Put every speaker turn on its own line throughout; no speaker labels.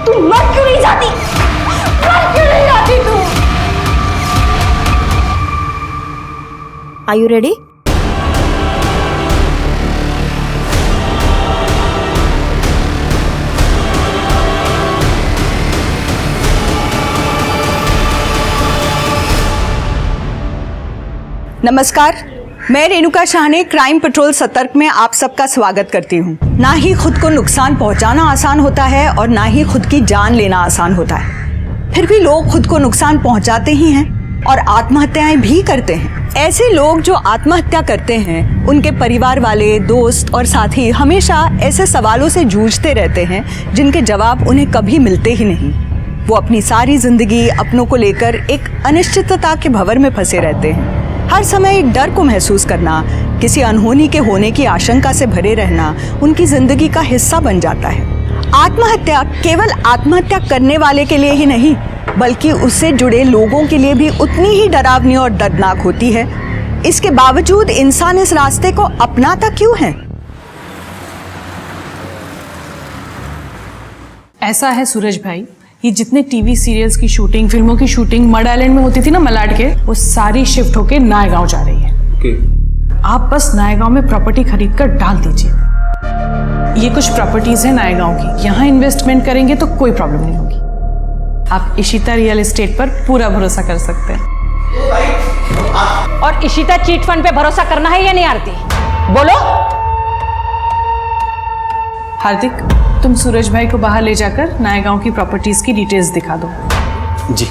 तू मर क्यों नहीं जाती? मर क्यों नहीं जाती तू?
Are you ready?
नमस्कार, मैं रेणुका शाहने क्राइम पेट्रोल सतर्क में आप सबका स्वागत करती हूँ। ना ही खुद को नुकसान पहुँचाना आसान होता है और ना ही खुद की जान लेना आसान होता है। फिर भी लोग खुद को नुकसान पहुँचाते ही हैं और आत्महत्याएं भी करते हैं। ऐसे लोग जो आत्महत्या करते हैं, उनके परिवार वाले, दोस्त और साथी हमेशा ऐसे सवालों से जूझते रहते हैं जिनके जवाब उन्हें कभी मिलते ही नहीं। वो अपनी सारी जिंदगी अपनों को लेकर एक अनिश्चितता के भंवर में फंसे रहते हैं। हर समय एक डर को महसूस करना, किसी अनहोनी के होने की आशंका से भरे रहना उनकी जिंदगी का हिस्सा बन जाता है। आत्महत्या केवल आत्महत्या करने वाले के लिए ही नहीं, बल्कि उससे जुड़े लोगों के लिए भी उतनी ही डरावनी और दर्दनाक होती है। इसके बावजूद इंसान इस रास्ते को अपनाता क्यों है?
ऐसा है सूरज भाई, ये जितने टीवी सीरियल्स की शूटिंग, फिल्मों की शूटिंग मड आइलैंड में होती थी ना मलाड के, वो सारी शिफ्ट होके नायगांव जा रही है। आप बस नायगांव में प्रॉपर्टी खरीद कर डाल दीजिए। ये कुछ प्रॉपर्टीज है नायगांव की, यहाँ इन्वेस्टमेंट करेंगे तो कोई प्रॉब्लम नहीं होगी। आप इशिता रियल एस्टेट पर पूरा भरोसा कर सकते हैं।
और इशिता चीट फंड पे भरोसा करना है या नहीं आरती? बोलो।
हार्दिक, तुम सूरज भाई को बाहर ले जाकर नायगांव की प्रॉपर्टीज की डिटेल्स दिखा दो।
जी।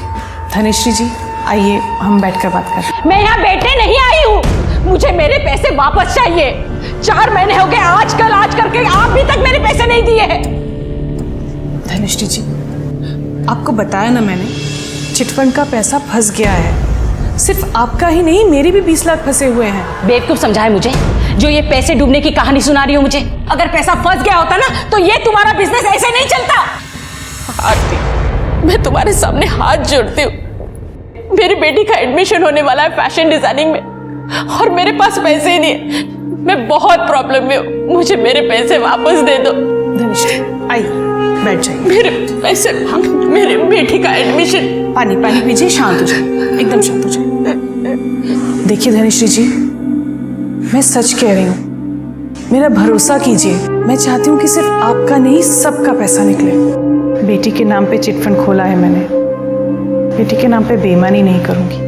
धनिश्री जी, आइए हम बैठकर बात करें।
मैं यहाँ बैठने नहीं आई हूँ, मुझे मेरे पैसे वापस चाहिए। 4 महीने हो गए आज करके आप भी तक मेरे पैसे नहीं दिए हैं।
धनिश्री जी, आपको बताया ना मैंने, चिटफंड का पैसा फंस गया है। सिर्फ आपका ही नहीं, मेरे भी 20 लाख फंसे हुए हैं।
बेवकूफ समझा है मुझे, जो ये पैसे डूबने की कहानी सुना रही हो मुझे। अगर पैसा फंस गया होता ना तो ये तुम्हारा बिजनेस ऐसे नहीं चलता। आरती, मैं तुम्हारे सामने हाथ जोड़ती हूँ। मेरी बेटी का एडमिशन होने वाला है फैशन डिजाइनिंग में और मेरे पास पैसे ही नहीं है। मैं बहुत प्रॉब्लम में हूँ, मुझे मेरे पैसे वापस दे दो।
धनिश्री, आइए बैठ जाइए।
मेरे पैसे, मेरी बेटी का एडमिशन।
पानी पीजिए, शांत हो जाइए, एकदम शांत हो जाइए। देखिए धनिश्री जी, मैं सच कह रही हूँ, मेरा भरोसा कीजिए। मैं चाहती हूँ कि सिर्फ आपका नहीं, सबका पैसा निकले। बेटी के नाम पे चिटफंड खोला है मैंने, बेटी के नाम पे बेईमानी नहीं करूंगी।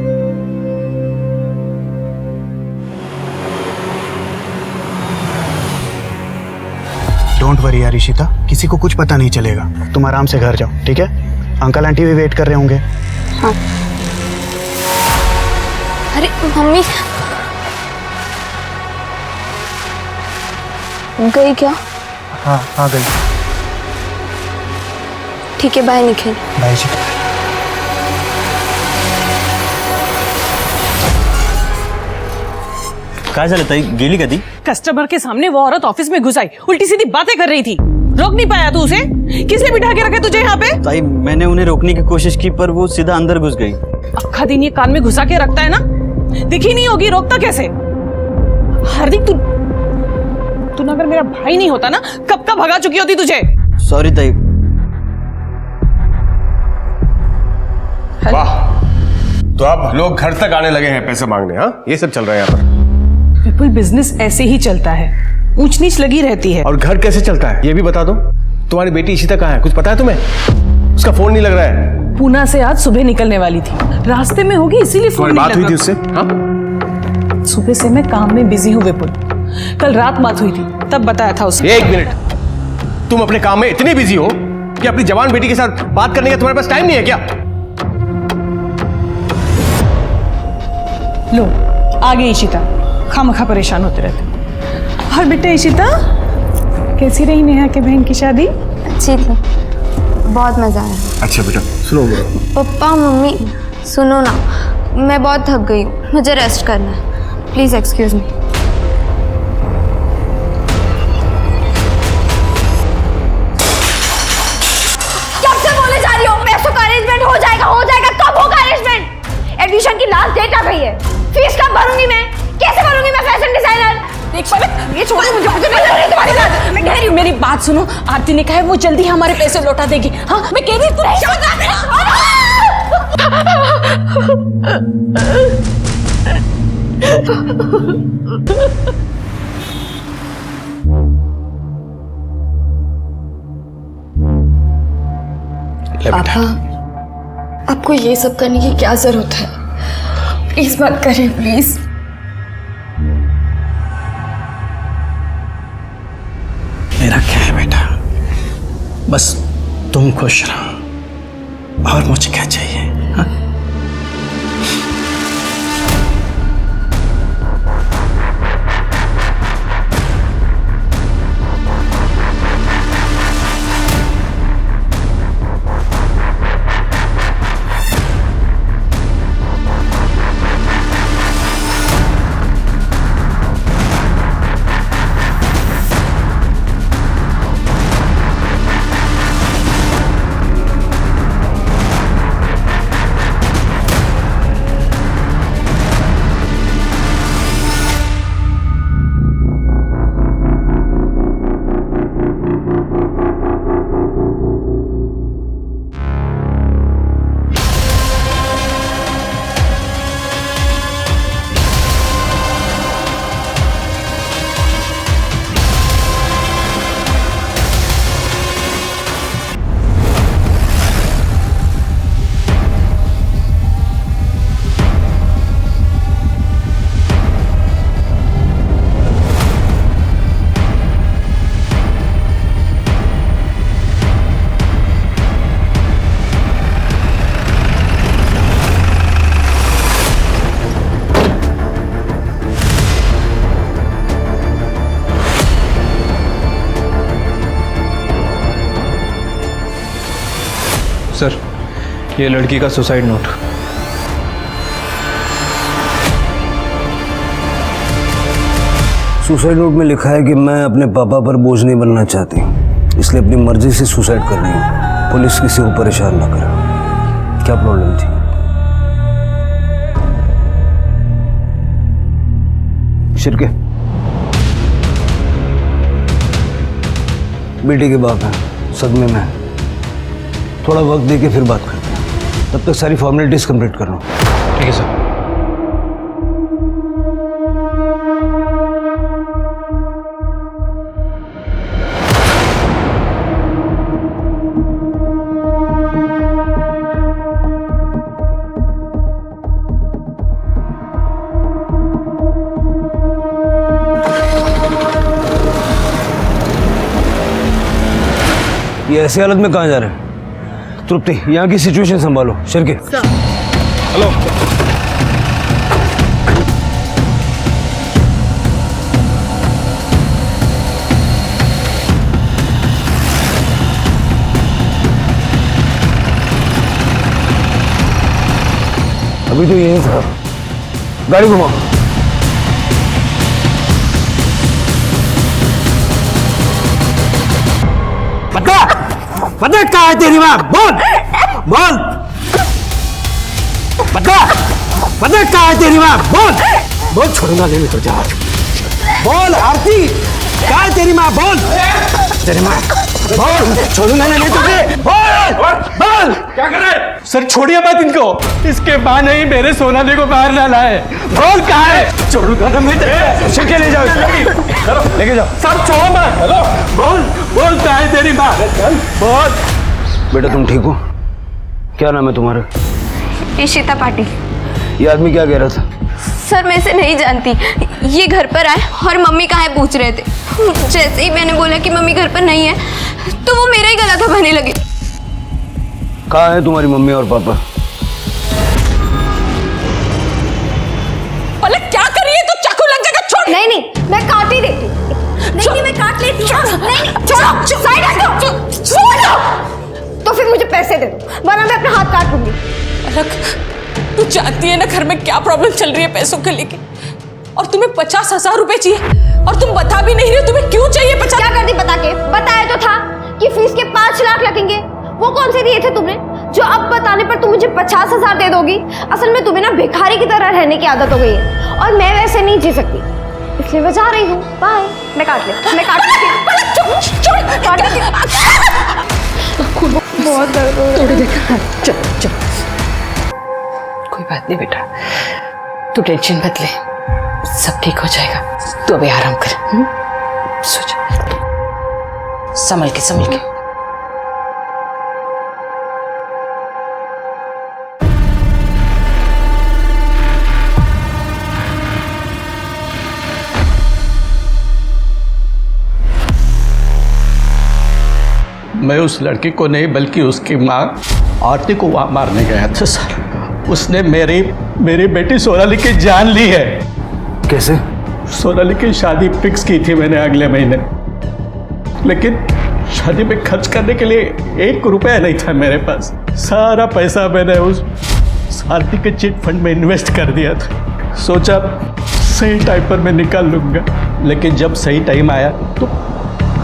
डोंट वरी यार इशिता, किसी को कुछ पता नहीं चलेगा। तुम आराम से घर जाओ, ठीक है? अंकल आंटी भी वेट कर रहे होंगे।
हाँ। अरे मम्मी गई क्या?
हाँ हाँ गई।
ठीक है, बाय निखिल।
बाय जी।
काय झालं ताई, गेली कधी?
कस्टमर के सामने वो औरत ऑफिस में घुस आई, उल्टी सीधी बातें कर रही थी। रोक नहीं पाया तू उसे? किसने बिठा के रखा तुझे यहाँ पे?
ताई, मैंने उन्हें रोकने की कोशिश की पर वो सीधा अंदर घुस गई।
अक्खा दिन ये कान में घुसा के रखता है ना, दिखी नहीं होगी, रोकता कैसे? हार्दिक, तू अगर मेरा भाई नहीं होता ना, कब का भगा चुकी होती तुझे।
सॉरी ताई।
वाह, तो अब लोग घर तक आने लगे हैं पैसे मांगने। हाँ, ये सब चल रहा है यहाँ पर।
विपुल, बिजनेस ऐसे ही चलता है, ऊंच नीच लगी रहती है।
और घर कैसे चलता है ये भी बता दो। तुम्हारी बेटी इशिता कहाँ है, कुछ पता है तुम्हें? उसका फोन नहीं लग रहा है।
पूना से आज सुबह निकलने वाली थी, रास्ते में होगी इसीलिए फोन नहीं लगा।
बात हुई थी उससे? हाँ?
सुबह से मैं काम में बिजी हूँ विपुल, कल रात बात हुई थी, तब बताया था उसे।
1 मिनट, तुम अपने काम में इतनी बिजी हो कि अपनी जवान बेटी के साथ बात करने का तुम्हारे पास टाइम नहीं है क्या?
लो आ गई इशिता, खामखा परेशान होते रहते। और बेटा इशिता, कैसी रही नेहा के बहन की शादी?
अच्छी थी, बहुत मजा आया।
अच्छा बेटा, सुनो
पप्पा मम्मी सुनो ना, मैं बहुत थक गई हूँ, मुझे रेस्ट करना है, प्लीज एक्सक्यूज मी।
कब से बोले जा रही हो पैसों का अरेंजमेंट हो जाएगा, कब होगा अरेंजमेंट? एडमिशन की लास्ट डेट आ गई है, फीस कब भरूंगी मैं, कैसे भरूंगी मैं फैशन डिजाइनर? देख पलक, ये छोड़ो मुझे, मुझे नहीं लग रही तुम्हारी बात। मैं कह रही हूँ मेरी बात सुनो, आरती ने कहा है वो जल्दी हमारे पैसे लौटा देगी। हाँ मैं कह रही
पापा, आपको ये सब करने की क्या जरूरत है? प्लीज मत करिए, प्लीज।
मेरा क्या है बेटा, बस तुम खुश रहो और मुझे क्या चाहिए। हाँ?
सर, ये लड़की का सुसाइड नोट।
सुसाइड नोट में लिखा है कि मैं अपने पापा पर बोझ नहीं बनना चाहती, इसलिए अपनी मर्जी से सुसाइड कर रही हूँ। पुलिस किसी को परेशान ना करे। क्या प्रॉब्लम थी? शिरके बेटी के बाप है, सदमे में है। थोड़ा वक्त दे के फिर बात करते हैं, तब तक सारी फॉर्मेलिटीज कंप्लीट कर लो।
ठीक है सर।
ये ऐसी हालत में कहाँ जा रहे हैं? तृप्ति, यहाँ की सिचुएशन संभालो। शिरके
हेलो।
अभी तो यही था, गाड़ी घुमाओ। पता कहाँ है तेरी माँ? बोल बोल। पता कहाँ है तेरी माँ? बोल बोल। छोड़ूंगा नहीं तो जा। बोल आरती, कहाँ है तेरी माँ? बोल तेरी माँ। बोल, छोड़ूंगा नहीं तुझे। बोल बोल।
क्या कर रहे हैं? सर छोड़िए मत इनको, इसके बहाने ही मेरे सोनाली को बाहर ना लाए। बोल कहाँ है?
छोड़ूंगा ना मैं तुझे। शिरके ले जाओ, लेके जाओ।
सर छोड़ो मत। हेलो बोल बोल, कहाँ है तेरी माँ? बोल।
बेटा तुम ठीक हो? क्या नाम है तुम्हारा?
इशिता पाटिल।
ये आदमी क्या कह रहा था?
सर मैं इसे नहीं जानती, ये घर पर आए और मम्मी कहाँ है पूछ रहे थे। जैसे ही मैंने बोला कि मम्मी घर पर नहीं है, तो वो मेरा ही गला दबाने लगे।
कहाँ है तुम्हारी मम्मी और पापा?
पलक क्या कर रही है? तो चाकू लग जाएगा। छोड़।
नहीं नहीं, मैं काट ही देती हूँ। नहीं मैं काट लेती हूँ। नहीं छोड़ो, साइड हटो। छोड़ो। तो फिर मुझे पैसे दे दो, वरना मैं अपना हाथ काट लूंगी।
पलक, तू जानती है ना घर में क्या प्रॉब्लम चल रही है पैसों के लेके, और तुम्हें 50,000 रुपए चाहिए और तुम बता भी नहीं रहे हो तुम्हें क्यों चाहिए 50।
क्या करती बता के? बताया तो था कि फीस के 5 लाख लगेंगे। वो कौन से दिए थे तुमने जो अब बताने पर तुम मुझे 50,000 दे दोगी? असल में तुम्हें ना भिखारी की तरह रहने की आदत हो गई है और मैं वैसे नहीं जी सकती। इसलिए मैं जा रही हूँ। बाय। मैं काट लेती बहुत दर्द हो रहा है।
चल कोई बात नहीं बेटा, तू टेंशन मत ले, सब ठीक हो जाएगा। तू अभी आराम कर, सो जा, संभल के।
मैं उस लड़की को नहीं बल्कि उसकी माँ आरती को वहां मारने गया था सर। उसने मेरी बेटी सोनाली की जान ली है।
कैसे?
सोनाली की शादी फिक्स की थी मैंने अगले महीने, लेकिन शादी में खर्च करने के लिए 1 रुपया नहीं था मेरे पास। सारा पैसा मैंने उस आरती के चिट फंड में इन्वेस्ट कर दिया था। सोचा सही टाइम पर मैं निकाल लूंगा, लेकिन जब सही टाइम आया तो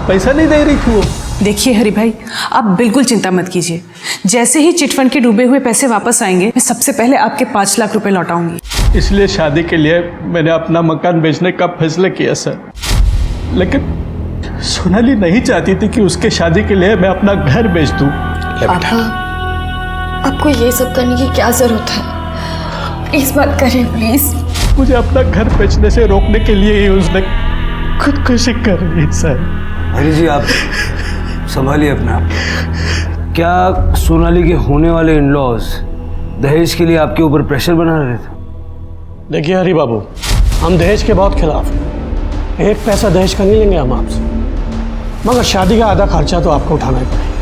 पैसा नहीं दे रही थी वो।
देखिए हरि भाई, आप बिल्कुल चिंता मत कीजिए। जैसे ही चिटफंड के डूबे हुए पैसे वापस आएंगे, मैं सबसे पहले आपके 5 लाख रुपए लौटाऊंगी।
इसलिए शादी के लिए मैंने अपना मकान बेचने का फैसला किया सर, लेकिन सोनाली नहीं चाहती थी कि उसके शादी के लिए मैं अपना घर बेच दूं।
पापा, आपको ये सब करने की क्या जरूरत है? प्लीज मत करें, प्लीज।
मुझे अपना घर बेचने से रोकने के लिए ही उसने खुदकुशी कर ली सर।
हरी जी, आप संभालिए अपना आप। क्या सोनाली के होने वाले इन-लॉज दहेज के लिए आपके ऊपर प्रेशर बना रहे थे?
देखिए हरी बाबू, हम दहेज के बहुत खिलाफ हैं। 1 पैसा दहेज का नहीं लेंगे हम आपसे, मगर शादी का आधा खर्चा तो आपको उठाना ही पड़ेगा।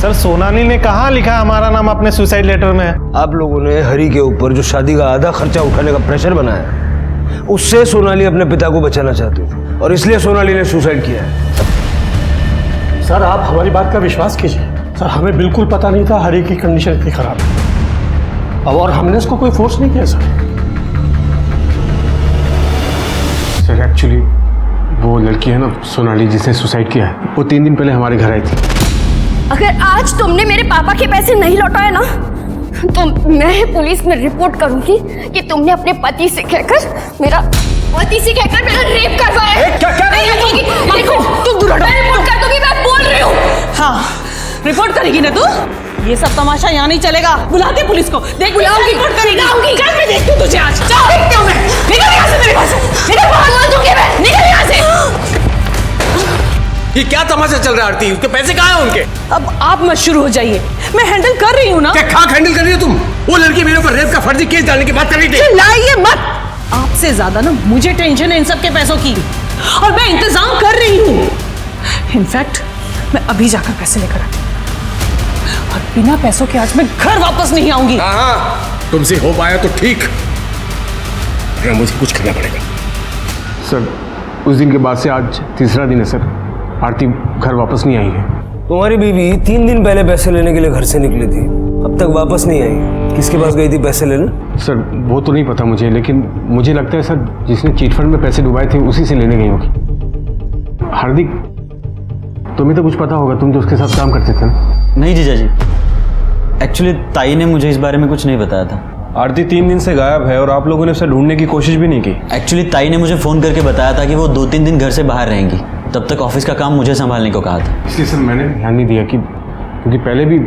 सर, सोनाली ने कहाँ लिखा हमारा नाम अपने सुसाइड लेटर में?
आप लोगों ने हरी के ऊपर जो शादी का आधा खर्चा उठाने का प्रेशर बनाया, उससे सोनाली अपने पिता को बचाना चाहती थी और इसलिए सोनाली ने सुसाइड किया है।
सर, आप हमारी बात का विश्वास कीजिए। सर, हमें बिल्कुल पता नहीं था हरी की कंडीशन इतनी खराब है, और हमने इसको कोई फोर्स नहीं किया
सर, एक्चुअली वो लड़की है ना सोनाली, जिसने सुसाइड किया है, वो 3 दिन पहले हमारे घर आई थी।
अगर आज तुमने मेरे पापा के पैसे नहीं लौटाए ना, तो मैं पुलिस में रिपोर्ट करूंगी कि तुमने अपने पति से कहकर मेरा रेप करवाया।
देखो, तुम दूर हटो।
मैं रिपोर्ट कर दूंगी, मैं बोल रही हूँ।
हाँ, रिपोर्ट करेगी ना तू? ये सब तमाशा यहाँ नहीं चलेगा। बुलाते पुलिस को। देख,
बुलाऊंगी,
रिपोर्ट करेगी।
कल मैं
देखती हूँ तुझे आज। चल, देखती हूँ मैं। निकल यहाँ से मेरे पास। निकल यहाँ से।
ये क्या तमाशा चल रहा है आरती? उसके पैसे कहाँ हैं उनके?
अब आप मत शुरू हो जाइए, मैं हैंडल कर रही हूँ ना।
क्या खाक हैंडल कर रही हो तुम? वो लड़की मेरे ऊपर रेप का फर्जी केस डालने की बात कर रही थी।
चिल्लाइए मत। आपसे ज्यादा ना मुझे टेंशन है इन सब के पैसों की, और मैं इंतजाम कर रही हूँ। इनफैक्ट मैं अभी जाकर पैसे लेकर आती हूँ, और बिना पैसों के आज मैं घर वापस नहीं आऊंगी।
हाँ, तुमसे हो पाया तो ठीक, मुझे कुछ करना पड़ेगा।
सर, उस दिन के बाद से आज तीसरा दिन है सर, आरती घर वापस नहीं आई है।
तुम्हारी बीवी 3 दिन पहले पैसे लेने के लिए घर से निकली थी, अब तक वापस नहीं आई। किसके पास गई थी पैसे लेने?
सर, वो तो नहीं पता मुझे, लेकिन मुझे लगता है सर, जिसने चीट फंड में पैसे डुबाए थे उसी से लेने गई होगी। हार्दिक, तुम्हें तो कुछ पता होगा, तुम तो उसके साथ काम करते थे ना?
नहीं जीजा जी, एक्चुअली ताई ने मुझे इस बारे में कुछ नहीं बताया था।
आरती 3 दिन से गायब है और आप लोगों ने उसे ढूंढने की कोशिश भी नहीं की।
एक्चुअली ताई ने मुझे फ़ोन करके बताया था कि वो 2-3 दिन घर से बाहर रहेंगी, तब तक ऑफिस का काम मुझे संभालने को कहा था।
इसलिए सर मैंने ध्यान नहीं दिया, क्योंकि पहले भी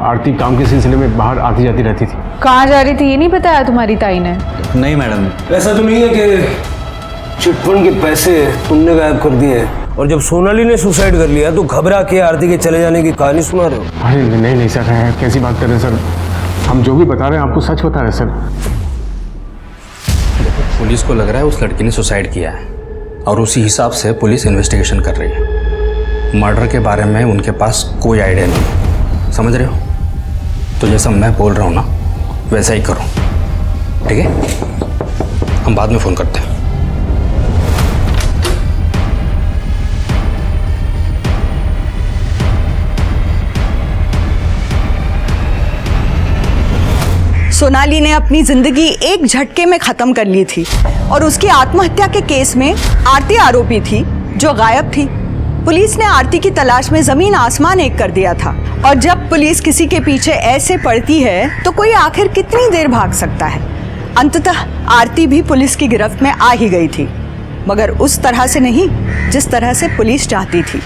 आरती काम के सिलसिले में बाहर आती जाती रहती थी।
कहाँ जा रही थी ये नहीं बताया तुम्हारी ताई ने?
नहीं मैडम।
ऐसा तो नहीं है कि चिटफंड के पैसे तुमने गायब कर दिए, और जब सोनाली ने सुसाइड कर लिया तो घबरा के आरती के चले जाने की कहानी सुना रहे हो?
अरे नहीं सर, कैसी बात कर रहे हैं सर? हम जो भी बता रहे हैं आपको सच बता रहे हैं सर।
पुलिस को लग रहा है उस लड़की ने सुसाइड किया है, और उसी हिसाब से पुलिस इन्वेस्टिगेशन कर रही है। मर्डर के बारे में उनके पास कोई आइडिया नहीं है, समझ रहे हो? तो जैसा मैं बोल रहा हूँ ना, वैसा ही करो, ठीक है? हम बाद में फ़ोन करते हैं।
सोनाली ने अपनी जिंदगी एक झटके में खत्म कर ली थी, और उसकी आत्महत्या के केस में आरती आरोपी थी जो गायब थी। पुलिस ने आरती की तलाश में जमीन आसमान एक कर दिया था, और जब पुलिस किसी के पीछे ऐसे पड़ती है तो कोई आखिर कितनी देर भाग सकता है? अंततः आरती भी पुलिस की गिरफ्त में आ ही गई थी, मगर उस तरह से नहीं जिस तरह से पुलिस चाहती थी।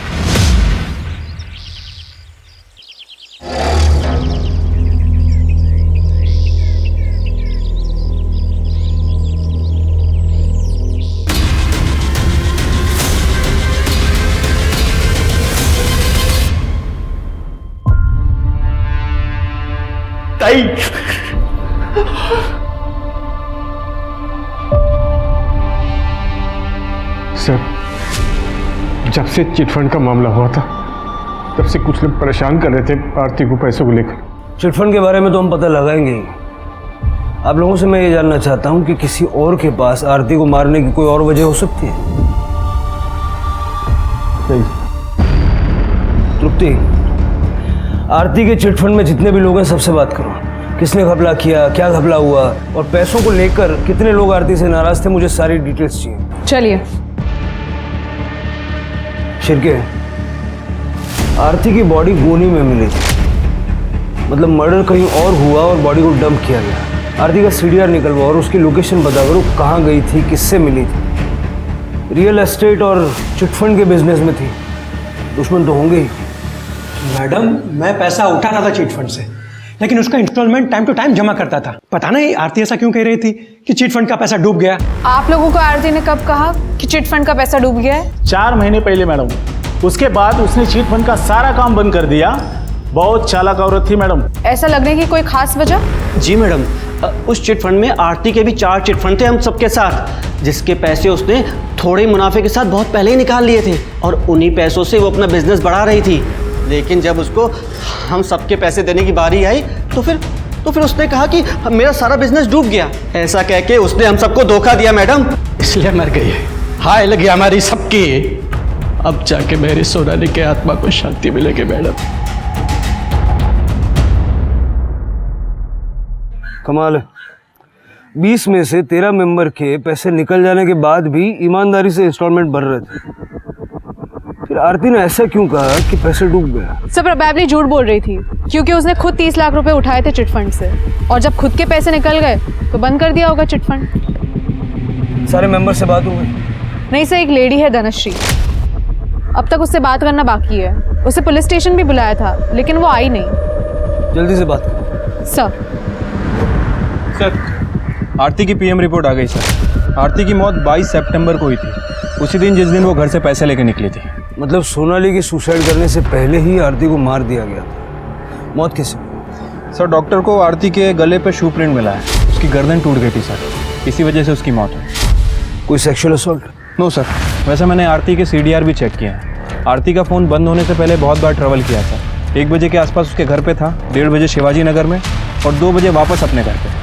ताई,
सर, जब से चिटफंड का मामला हुआ था तब से कुछ लोग परेशान कर रहे थे आरती को पैसों को लेकर।
चिटफंड के बारे में तो हम पता लगाएंगे ही। आप लोगों से मैं ये जानना चाहता हूँ कि किसी और के पास आरती को मारने की कोई और वजह हो सकती है?
नहीं।
तृप्ति, आरती के चिटफंड में जितने भी लोग हैं सबसे बात करो। किसने घपला किया, क्या घपला हुआ, और पैसों को लेकर कितने लोग आरती से नाराज थे, मुझे सारी डिटेल्स चाहिए।
चलिए।
शिरके, आरती की बॉडी गोनी में मिली थी, मतलब मर्डर कहीं और हुआ और बॉडी को डंप किया गया। आरती का सीडीआर निकलवा और उसकी लोकेशन बता करो, कहाँ गई थी, किससे मिली थी। रियल एस्टेट और चिटफंड के बिजनेस में थी, दुश्मन तो होंगे ही।
मैडम, मैं पैसा उठाना था चिटफंड से, लेकिन उसका इंस्टॉलमेंट टाइम टू टाइम जमा करता था। पता नहीं आरती ऐसा क्यों कह रही थी कि चिटफंड का पैसा डूब गया।
आप लोगों को आरती ने कब कहा कि चिटफंड का पैसा डूब गया है?
4 महीने पहले मैडम। उसके बाद उसने चिटफंड का सारा काम बंद कर दिया। बहुत चालाक औरत थी मैडम।
ऐसा लगने की कोई खास वजह?
जी मैडम, उस चिटफंड में आरती के भी 4 चिटफंड थे हम सबके साथ, जिसके पैसे उसने थोड़े मुनाफे के साथ बहुत पहले ही निकाल लिए थे और उन्हीं पैसों से वो अपना बिजनेस बढ़ा रही थी। लेकिन जब उसको हम सबके पैसे देने की बारी आई तो फिर उसने कहा कि मेरा सारा बिजनेस डूब गया। ऐसा कह के उसने हम सबको धोखा दिया मैडम।
इसलिए मर गई है। हाय लगी हमारी सबकी। अब जाके मेरी सोनाली के आत्मा को शांति मिलेगी मैडम।
कमाल है, 20 में से 13 मेंबर के पैसे निकल जाने के बाद भी ईमानदारी से इंस्टॉलमेंट भर रहे थे। फिर आरती ने ऐसा क्यों कहा कि पैसे डूब गया?
सब प्रोबेबली झूठ बोल रही थी, क्योंकि उसने खुद 30 लाख रुपए उठाए थे चिटफंड से, और जब खुद के पैसे निकल गए तो बंद कर दिया होगा चिटफंड।
सारे मेंबर से बात हो गई?
नहीं सर, एक लेडी है धनश्री, अब तक उससे बात करना बाकी है। उसे पुलिस स्टेशन भी बुलाया था लेकिन वो आई नहीं।
जल्दी से बात करो।
सर
आरती की पीएम रिपोर्ट आ गई सर। आरती की मौत 22 सितंबर को हुई थी, उसी दिन जिस दिन वो घर से पैसे लेकर निकली थी।
मतलब सोनाली की सुसाइड करने से पहले ही आरती को मार दिया गया था। मौत कैसे?
सर, डॉक्टर को आरती के गले पे शू प्रिंट मिला है, उसकी गर्दन टूट गई थी सर, इसी वजह से उसकी मौत हुई।
कोई सेक्सुअल असॉल्ट?
नो सर, वैसे मैंने आरती के सीडीआर भी चेक किया है। आरती का फ़ोन बंद होने से पहले बहुत बार ट्रैवल किया था। 1 बजे के आसपास उसके घर पे था, 1:30 बजे शिवाजी नगर में और 2 बजे वापस अपने घर पे।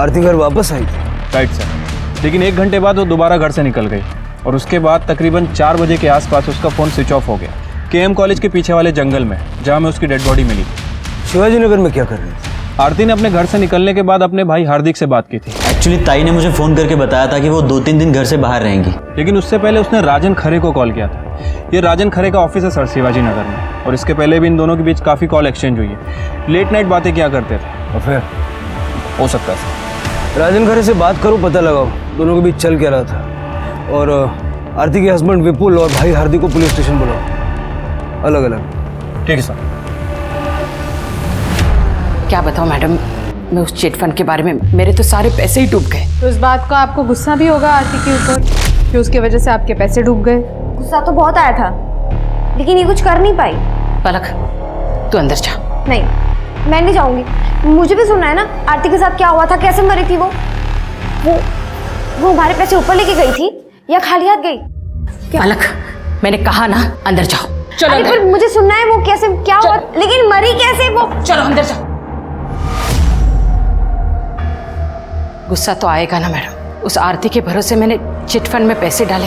आरती घर वापस आई थी?
राइट सर, लेकिन 1 घंटे बाद वो दोबारा घर से निकल गई और उसके बाद तकरीबन 4 बजे के आसपास उसका फ़ोन स्विच ऑफ हो गया, केएम कॉलेज के पीछे वाले जंगल में, जहाँ में उसकी डेड बॉडी मिली थी।
शिवाजी नगर में क्या कर रही थी?
आरती ने अपने घर से निकलने के बाद अपने भाई हार्दिक से बात की थी।
एक्चुअली ताई ने मुझे फ़ोन करके बताया था कि वो 2-3 दिन घर से बाहर रहेंगी।
लेकिन उससे पहले उसने राजन खरे को कॉल किया था। ये राजन खरे का ऑफिस है सर शिवाजी नगर में, और इसके पहले भी इन दोनों के बीच काफ़ी कॉल एक्सचेंज हुई है। लेट नाइट बातें क्या करते थे।
और फिर?
हो सकता है सर।
राजन खरे से बात करो, पता लगाओ दोनों के बीच चल क्या रहा था, और आरती के हस्बैंड विपुल और भाई हार्दिक को पुलिस स्टेशन बुलाओ, अलग अलग।
ठीक है सर।
क्या बताऊं मैडम, मैं उस चिटफंड के बारे में, मेरे तो सारे पैसे ही डूब गए।
तो इस बात का आपको गुस्सा भी होगा आरती के ऊपर कि उसकी वजह से आपके पैसे डूब गए?
गुस्सा तो बहुत आया था, लेकिन ये कुछ कर नहीं पाई।
पलक, तू अंदर जा।
नहीं, मैं नहीं जाऊंगी। मुझे भी सुनना है ना आरती के साथ क्या हुआ था, कैसे मरी थी वो हमारे पैसे ऊपर लेके गई थी या खाली हाथ गई?
पलक, मैंने कहा ना अंदर जाओ। चलो
अरे पर मुझे सुनना है वो कैसे, क्या हुआ, लेकिन मरी कैसे वो?
चलो अंदर जाओ। गुस्सा तो आएगा ना मैडम, उस आरती के भरोसे मैंने चिटफंड में पैसे डाले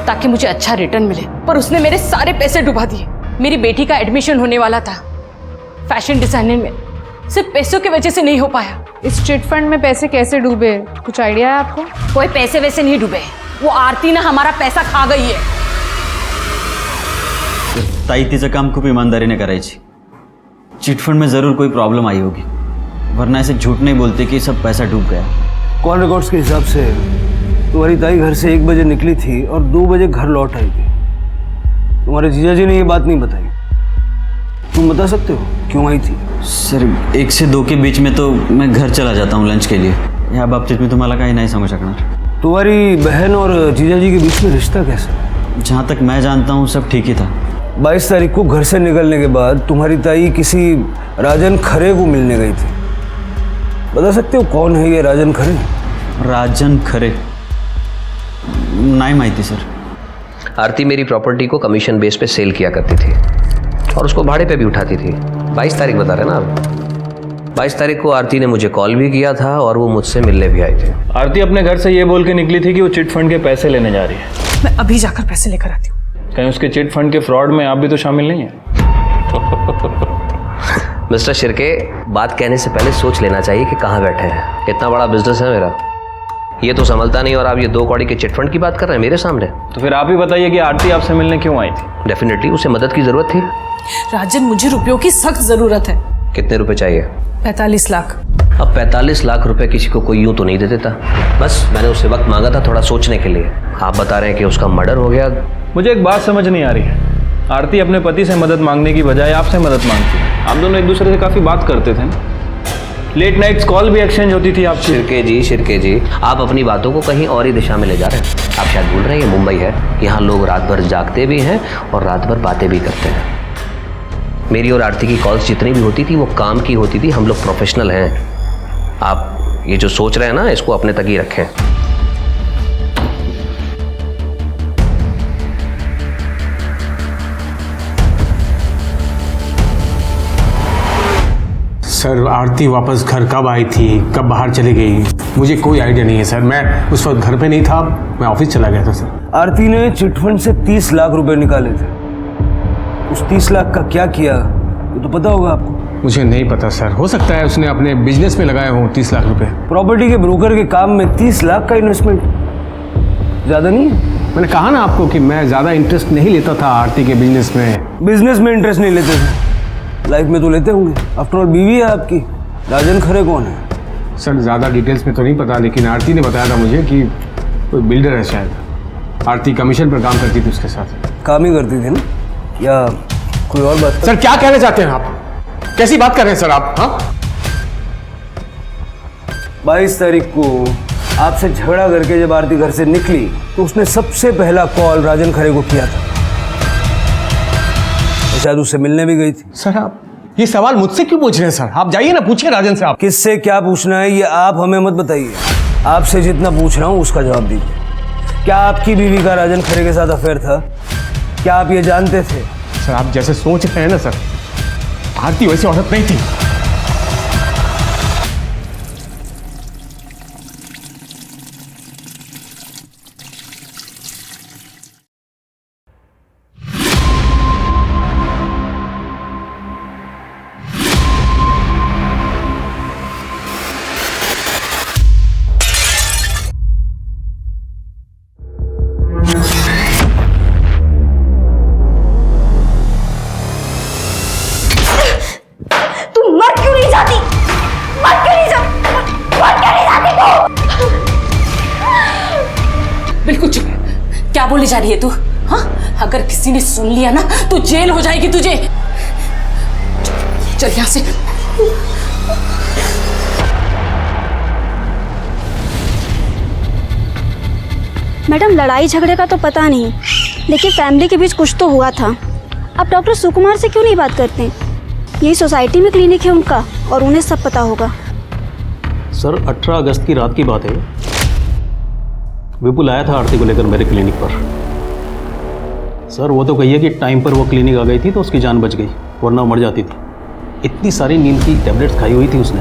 ताकि मुझे अच्छा रिटर्न मिले, पर उसने मेरे सारे पैसे डुबा दिए। मेरी बेटी का एडमिशन होने वाला था फैशन डिजाइनिंग में, सिर्फ पैसों की वजह से नहीं हो पाया।
इस चिटफंड में पैसे कैसे डूबे, कुछ आइडिया है आपको?
कोई पैसे वैसे नहीं डूबे, वो आरती ना हमारा पैसा खा गई है।
ताई तिचं काम खूप ईमानदारीने करायची। चिटफंड में ज़रूर कोई प्रॉब्लम आई होगी। वरना ऐसे झूठ नहीं बोलते कि सब पैसा डूब गया।
कॉल रिकॉर्ड्स के हिसाब से तुम्हारी ताई घर से 1 बजे निकली थी और 2 बजे घर लौट आई थी। तुम्हारे जीजा जी ने ये बात नहीं बताई, तुम बता सकते हो क्यों आई थी?
सर 1 से 2 के बीच में तो मैं घर चला जाता हूँ लंच के लिए। या बाबतीत मी तुम्हाला काही नाही सांगू शकणार।
तुम्हारी बहन और जीजा जी के बीच में रिश्ता कैसा?
जहाँ तक मैं जानता हूँ सब ठीक ही था।
22 तारीख को घर से निकलने के बाद तुम्हारी ताई किसी राजन खरे को मिलने गई थी। बता सकते हो कौन है ये राजन खरे?
राजन खरे नहीं माहिती सर।
आरती मेरी प्रॉपर्टी को कमीशन बेस पे सेल किया करती थी और उसको भाड़े पे भी उठाती थी। 22 तारीख बता रहे ना आप? 22 तारीख को आरती ने मुझे कॉल भी किया था और वो मुझसे मिलने भी आए थे।
आरती अपने घर से ये बोल के निकली थी कि वो चिट फंड के पैसे लेने जा रही है।
मैं अभी जाकर पैसे लेकर आती हूँ।
कहीं उसके चिट फंड के फ्रॉड में आप भी तो शामिल नहीं है?
मिस्टर शिर्के, बात कहने से पहले सोच लेना चाहिए कि कहाँ बैठे हैं। इतना बड़ा बिजनेस है मेरा, ये तो संभलता नहीं और आप ये 2 कौड़ी के चिटफंड की बात कर रहे हैं मेरे सामने।
तो फिर आप ही बताइए कि आरती आपसे मिलने क्यों आई थी?
डेफिनेटली उसे मदद की जरूरत थी।
राजन, मुझे रुपयों की सख्त जरूरत है।
कितने रुपए चाहिए?
45 लाख।
अब 45 लाख रुपए किसी को कोई यूं तो नहीं दे देता। बस मैंने उससे वक्त मांगा था थोड़ा सोचने के लिए। आप बता रहे हैं कि उसका मर्डर हो गया।
मुझे एक बात समझ नहीं आ रही है। आरती अपने पति से मदद मांगने की बजाय आपसे मदद मांगती है। आप दोनों एक दूसरे से काफ़ी बात करते थे ना? लेट नाइट्स कॉल भी एक्सचेंज होती थी आपसे।
शिर्के जी, आप अपनी बातों को कहीं और ही दिशा में ले जा रहे हैं। आप शायद भूल रहे हैं ये मुंबई है, यहाँ लोग रात भर जागते भी हैं और रात भर बातें भी करते हैं। मेरी और आरती की कॉल्स जितनी भी होती थी वो काम की होती थी। हम लोग प्रोफेशनल हैं। आप ये जो सोच रहे हैं ना, इसको अपने तक ही रखें।
सर आरती वापस घर कब आई थी, कब बाहर चली गई, मुझे कोई आइडिया नहीं है सर। मैं उस वक्त घर पे नहीं था, मैं ऑफिस चला गया था सर।
आरती ने चिटफंड से 30 लाख रुपए निकाले थे। उस 30 लाख का क्या किया ये तो पता होगा आपको?
मुझे नहीं पता सर, हो सकता है उसने अपने बिजनेस में लगाए हों 30 लाख रुपए।
प्रॉपर्टी के ब्रोकर के काम में 30 लाख का इन्वेस्टमेंट ज़्यादा नहीं है?
मैंने कहा ना आपको कि मैं ज़्यादा इंटरेस्ट नहीं लेता था आरती के बिजनेस में।
बिजनेस में इंटरेस्ट नहीं लेते थे, लाइफ में तो लेते होंगे। आफ्टर ऑल बीवी है आपकी। राजन खरे कौन है?
सर ज़्यादा डिटेल्स में तो नहीं पता, लेकिन आरती ने बताया था मुझे कि कोई बिल्डर है शायद। आरती कमीशन पर काम करती थी उसके साथ।
काम ही करती थी ना, या कोई और बात?
सर क्या कहना चाहते हैं आप? कैसी बात कर रहे हैं सर आप? हाँ
22 तारीख को आपसे झगड़ा करके जब आरती घर से निकली तो उसने सबसे पहला कॉल राजन खरे को किया था। शायद उससे मिलने भी गई थी।
सर आप ये सवाल मुझसे क्यों पूछ रहे हैं सर? आप जाइए ना, पूछिए राजन से। आप
किससे क्या पूछना है ये आप हमें मत बताइए। आपसे जितना पूछ रहा हूँ उसका जवाब दीजिए। क्या आपकी बीवी का राजन खरे के साथ अफेयर था? क्या आप ये जानते थे?
सर आप जैसे सोच रहे हैं ना सर, आरती वैसी औरत नहीं थी।
बिल्कुल चुप है। क्या बोली जा रही है तू? हाँ, अगर किसी ने सुन लिया ना तो जेल हो जाएगी तुझे। चल यहां से।
मैडम, लड़ाई झगड़े का तो पता नहीं, लेकिन फैमिली के बीच कुछ तो हुआ था। आप डॉक्टर सुकुमार से क्यों नहीं बात करते? यही सोसाइटी में क्लिनिक है उनका और उन्हें सब पता होगा।
सर 18 अगस्त की रात की बात है। विपुल आया था आरती को लेकर मेरे क्लिनिक पर। सर वो तो कहिए कि टाइम पर वो क्लिनिक आ गई थी तो उसकी जान बच गई, वरना मर जाती थी। इतनी सारी नींद की टैबलेट्स खाई हुई थी उसने।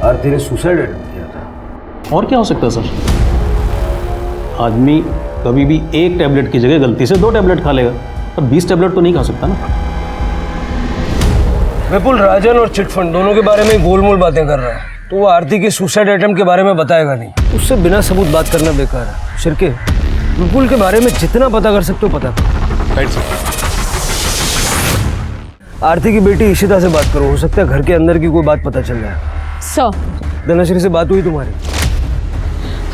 आरती ने सुसाइड अटेम्प्ट किया था।
और क्या हो सकता है सर? आदमी कभी भी एक टैबलेट की जगह गलती से 2 टैबलेट खा लेगा, पर 20 टैबलेट तो नहीं खा सकता ना।
विपुल राजन और चिटफंड दोनों के बारे में गोलमोल बातें कर रहा है, तो वो आरती के सुसाइड अटेम्प्ट के बारे में बताएगा नहीं। उससे बिना सबूत बात करना बेकार है। शिर्के, विपुल के बारे में जितना पता कर सकते हो पता करो। आरती की बेटी इशिता से बात करो, हो सकता है घर के अंदर की कोई बात पता चल जाए।
सर
धनश्री से बात हुई तुम्हारी?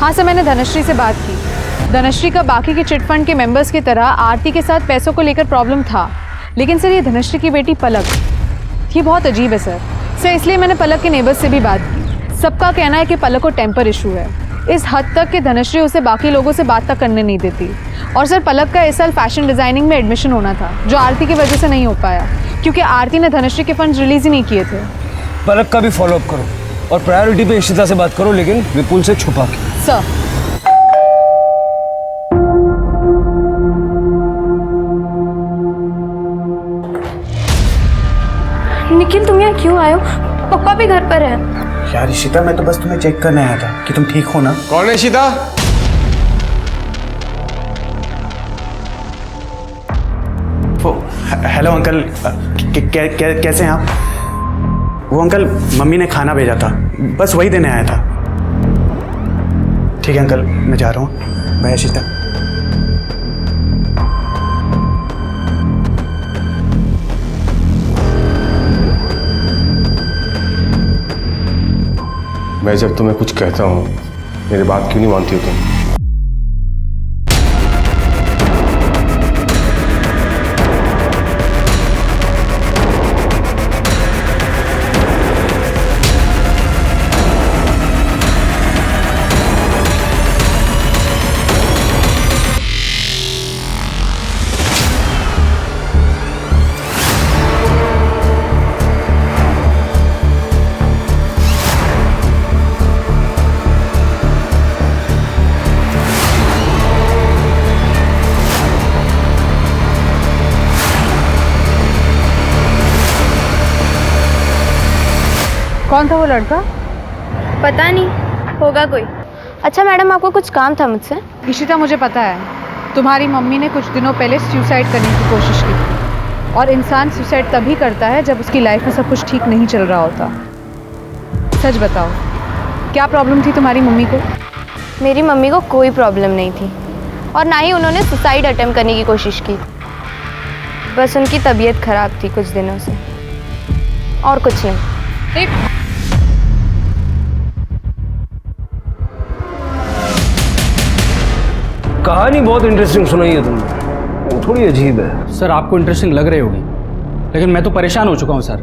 हाँ सर, मैंने धनश्री से बात की। धनश्री का बाकी के चिट फंड के मेंबर्स की तरह आरती के साथ पैसों को लेकर प्रॉब्लम था, लेकिन सर ये धनश्री की बेटी पलक, ये बहुत अजीब है सर। इसलिए मैंने पलक के नेबर्स से भी बात की। सबका कहना है कि पलक को टेम्पर इशू है, इस हद तक कि धनश्री उसे बाकी लोगों से बात तक करने नहीं देती। और सर पलक का इस साल फैशन डिज़ाइनिंग में एडमिशन होना था, जो आरती की वजह से नहीं हो पाया, क्योंकि आरती ने धनश्री के फंड्स रिलीज ही नहीं किए थे।
पलक का भी फॉलोअप करो और प्रायोरिटी पे इशिता से बात करो, लेकिन विपुल से छुपा के।
सर
निखिल, तुम यहाँ क्यों आए हो? पापा भी घर पर है।
यार इशिता, मैं तो बस तुम्हें चेक करने आया था कि तुम ठीक हो ना।
कौन है इशिता?
हेलो अंकल, कैसे हैं आप? वो अंकल, मम्मी ने खाना भेजा था, बस वही देने आया था। ठीक है अंकल, मैं जा रहा हूँ। बाय इशिता।
मैं जब तुम्हें कुछ कहता हूँ, मेरी बात क्यों नहीं मानती हो तुम?
कौन था वो लड़का?
पता नहीं, होगा कोई। अच्छा मैडम, आपको कुछ काम था मुझसे?
इशिता, मुझे पता है तुम्हारी मम्मी ने कुछ दिनों पहले सुसाइड करने की कोशिश की थी, और इंसान सुसाइड तभी करता है जब उसकी लाइफ में सब कुछ ठीक नहीं चल रहा होता। सच बताओ, क्या प्रॉब्लम थी तुम्हारी मम्मी को?
मेरी मम्मी को कोई प्रॉब्लम नहीं थी, और ना ही उन्होंने सुसाइड अटेम्प्ट करने की कोशिश की। बस उनकी तबीयत खराब थी कुछ दिनों से, और कुछ नहीं।
कहानी बहुत इंटरेस्टिंग सुनाई है तुमने, थोड़ी अजीब है।
सर आपको इंटरेस्टिंग लग रही होगी, लेकिन मैं तो परेशान हो चुका हूँ सर।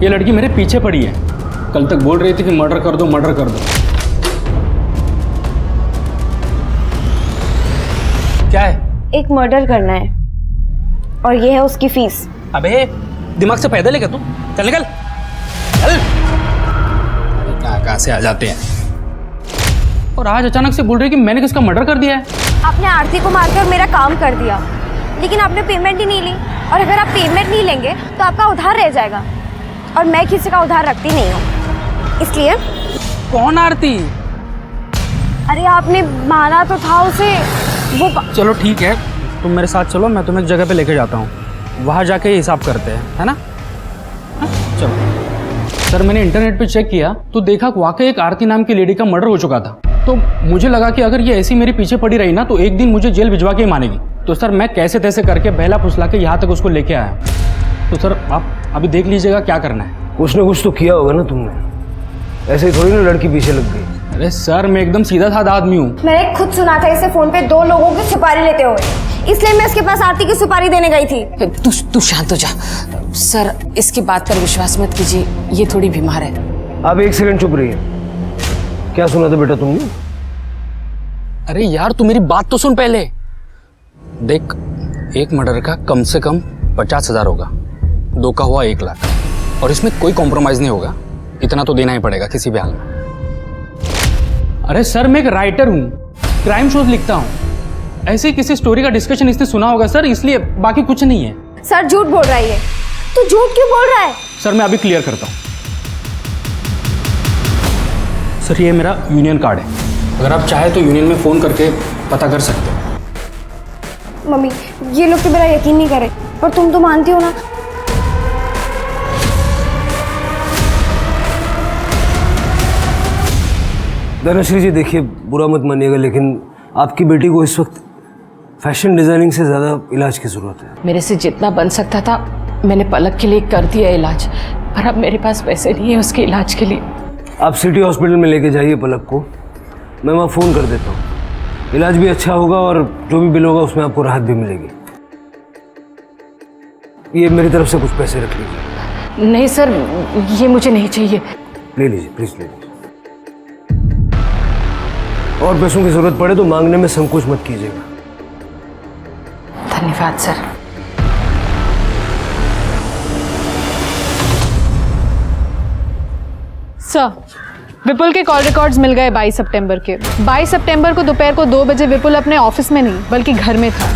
ये लड़की मेरे पीछे पड़ी है, कल तक बोल रही थी कि मर्डर कर दो, मर्डर कर दो। क्या है?
एक मर्डर करना है, और ये है उसकी फीस।
अबे दिमाग से पैदल है क्या तू? चल निकल, चल। कहाँ से आ जाते हैं, और आज अचानक से बोल रही कि मैंने किसका मर्डर कर दिया है।
आपने आरती को मारकर मेरा काम कर दिया, लेकिन आपने पेमेंट ही नहीं ली, और अगर आप पेमेंट नहीं लेंगे तो आपका उधार रह जाएगा, और मैं किसी का उधार रखती नहीं हूँ, इसलिए।
कौन आरती?
अरे आपने मारा तो था उसे, वो।
चलो ठीक है, तुम मेरे साथ चलो, मैं तुम्हें एक जगह पे लेके जाता हूँ, वहाँ जाके हिसाब करते हैं, है ना? हाँ? चलो। सर मैंने इंटरनेट पे चेक किया तो देखा वाकई एक आरती नाम की लेडी का मर्डर हो चुका था। तो मुझे लगा कि अगर ये ऐसी मेरे पीछे पड़ी रही ना, तो एक दिन मुझे जेल भिजवा के ही मानेगी। तो सर मैं कैसे तैसे करके बहला फुसला के यहाँ तक उसको लेके आया। तो सर आप अभी देख लीजिएगा क्या करना है।
कुछ ना कुछ तो किया होगा ना तुमने, ऐसे ही थोड़ी ना लड़की पीछे लग गई।
अरे सर मैं एकदम सीधा साधा आदमी हूँ।
मैंने खुद सुना था इसे फोन पे 2 लोगों की सुपारी लेते हुए, इसलिए मैं इसके पास आरती की सुपारी देने गई थी।
तू शांत हो जा सर, इसकी बात पर विश्वास मत कीजिए, ये थोड़ी बीमार है।
आप एक सेकंड चुप रहिए। क्या सुना था बेटा तुमने?
अरे यार तू मेरी बात तो सुन पहले। देख, एक मर्डर का कम से कम 50,000 होगा, 2 का हुआ 1 लाख, और इसमें कोई कॉम्प्रोमाइज नहीं होगा, इतना तो देना ही पड़ेगा किसी भी हाल में। अरे सर मैं एक राइटर हूँ, क्राइम शोज लिखता हूँ, ऐसे किसी स्टोरी का डिस्कशन इसने सुना होगा सर, इसलिए, बाकी कुछ नहीं है।
सर झूठ बोल रहा है ये, तू झूठ क्यों बोल रहा है?
सर मैं अभी क्लियर करता हूँ। सर ये मेरा यूनियन कार्ड है, अगर आप चाहे तो यूनियन में फ़ोन करके पता कर सकते हो।
मम्मी ये लोग तो मेरा यकीन नहीं करे, पर तुम तो मानती हो ना।
धनश्री जी देखिए, बुरा मत मानिएगा, लेकिन आपकी बेटी को इस वक्त फैशन डिजाइनिंग से ज़्यादा इलाज की ज़रूरत है।
मेरे से जितना बन सकता था मैंने पलक के लिए कर दिया इलाज, पर अब मेरे पास पैसे नहीं है उसके इलाज के लिए।
आप सिटी हॉस्पिटल में लेके जाइए पलक को, मैं वहाँ फ़ोन कर देता हूँ। इलाज भी अच्छा होगा और जो भी बिल होगा उसमें आपको राहत भी मिलेगी। ये मेरी तरफ से कुछ पैसे रख लीजिए।
नहीं सर, ये मुझे नहीं चाहिए।
ले लीजिए प्लीज़, ले लीजिए। और पैसों की ज़रूरत पड़े तो मांगने में संकोच मत कीजिएगा।
धन्यवाद सर।
सर, विपुल के कॉल रिकॉर्ड्स मिल गए 22 सितंबर के। 22 सितंबर को दोपहर को 2 बजे विपुल अपने ऑफिस में नहीं बल्कि घर में था